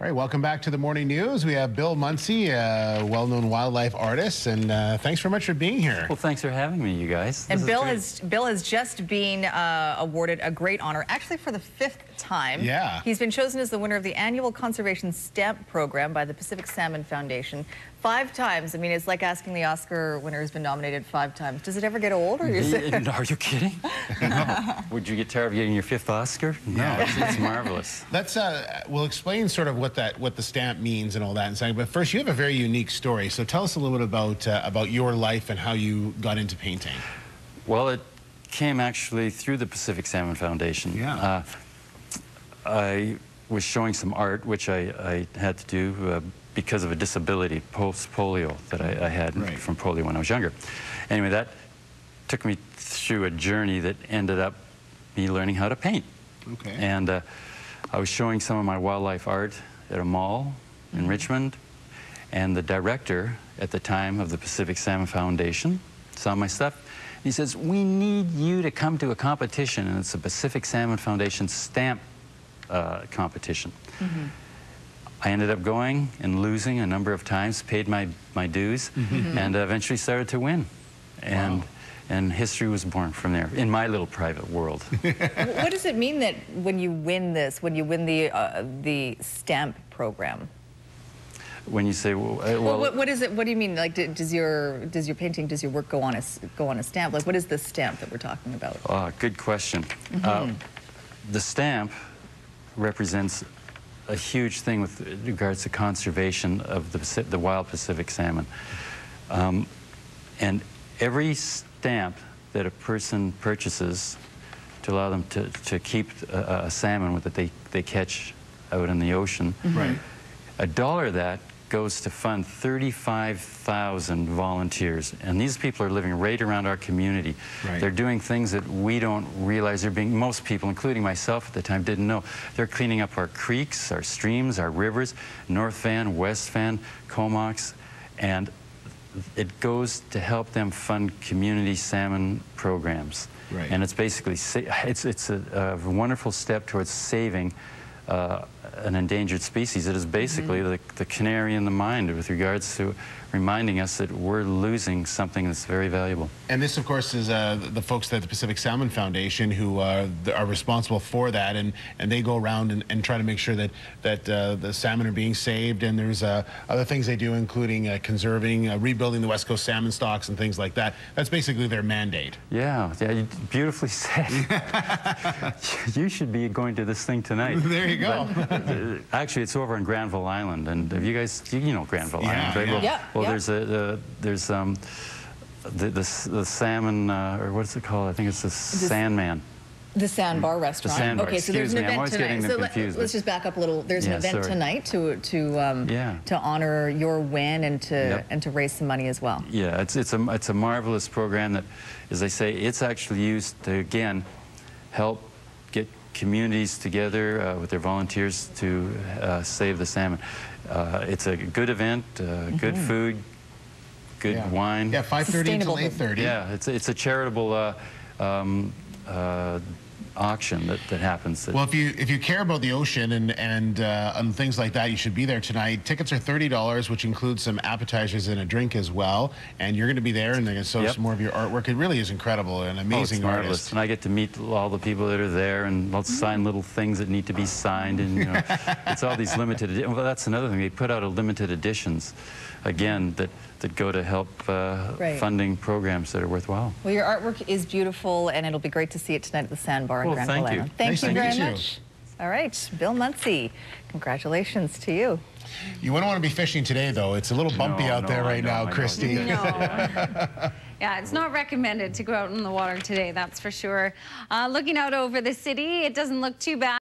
All right, welcome back to the Morning News. We have Bill Munsie, a well-known wildlife artist, and thanks very much for being here. Well, thanks for having me, you guys. And Bill has just been awarded a great honor, actually for the 5th time. Yeah. He's been chosen as the winner of the annual Conservation Stamp Program by the Pacific Salmon Foundation. 5 times. I mean, it's like asking the Oscar winner who's been nominated 5 times. Does it ever get old? Or is it... Are you kidding? No. Would you get tired of getting your 5th Oscar? No, Yeah. it's marvelous. Let's we'll explain sort of what the stamp means and all that in a second. But first, you have a very unique story. So tell us a little bit about your life and how you got into painting. Well, it came actually through the Pacific Salmon Foundation. Yeah. I was showing some art, which I had to do because of a disability, post-polio, that I had from polio when I was younger. Anyway, that took me through a journey that ended up me learning how to paint. Okay. And I was showing some of my wildlife art at a mall in Richmond, and the director at the time of the Pacific Salmon Foundation saw my stuff. He says, "We need you to come to a competition," and it's a Pacific Salmon Foundation stamp competition. I ended up going and losing a number of times, paid my dues, and eventually started to win. And history was born from there, in my little private world. What does it mean that when you win this, when you win the stamp program? When you say, what is it? What do you mean? Like, does your painting, does your work go on a stamp? Like, what is the stamp that we're talking about? Good question. The stamp represents a huge thing with regards to conservation of the wild Pacific salmon. And every stamp that a person purchases to allow them to keep a salmon that they catch out in the ocean, $1 of that goes to fund 35,000 volunteers. And these people are living right around our community. They're doing things that we don't realize they're being, most people, including myself at the time, didn't know. They're cleaning up our creeks, our streams, our rivers, North Van, West Van, Comox, and it goes to help them fund community salmon programs. And it's basically, it's a wonderful step towards saving an endangered species. It is basically the canary in the mine with regards to reminding us that we're losing something that's very valuable. And this, of course, is the folks at the Pacific Salmon Foundation who are responsible for that, and they go around and try to make sure that the salmon are being saved, and there's other things they do, including conserving, rebuilding the West Coast salmon stocks and things like that. That's basically their mandate. Yeah, beautifully said. You should be going to this thing tonight. There you go. But, actually, it's over on Granville Island, and have you guys, you know Granville Island, right? Yeah. Well, there's the salmon, or what's it called? I think it's the Sandman. The Sandbar Restaurant. The Sandbar. Okay, so there's an event always tonight. Getting them confused. Let's just back up a little. There's an event tonight to honor your win and to raise some money as well. Yeah, it's a marvelous program that, as I say, it's actually used to again help get communities together with their volunteers to save the salmon. It's a good event, good food, good wine. Yeah, 5:30 until 8:30. Yeah, it's a charitable auction that happens. Well, if you care about the ocean and things like that, you should be there tonight. Tickets are $30, which includes some appetizers and a drink as well. And you're going to be there, and they're going to show some more of your artwork. It really is incredible, an amazing artist. And I get to meet all the people that are there, and I'll sign little things that need to be signed. And you know, it's all these limited editions. Well, that's another thing. They put out limited editions, again, that go to help funding programs that are worthwhile. Well, your artwork is beautiful, and it'll be great to see it tonight at the Sandbar in Granville Island. Thank you very much. All right, Bill Munsie, congratulations to you. You wouldn't want to be fishing today, though. It's a little bumpy out there right now, Christy. No. Yeah, it's not recommended to go out in the water today, that's for sure. Looking out over the city, it doesn't look too bad.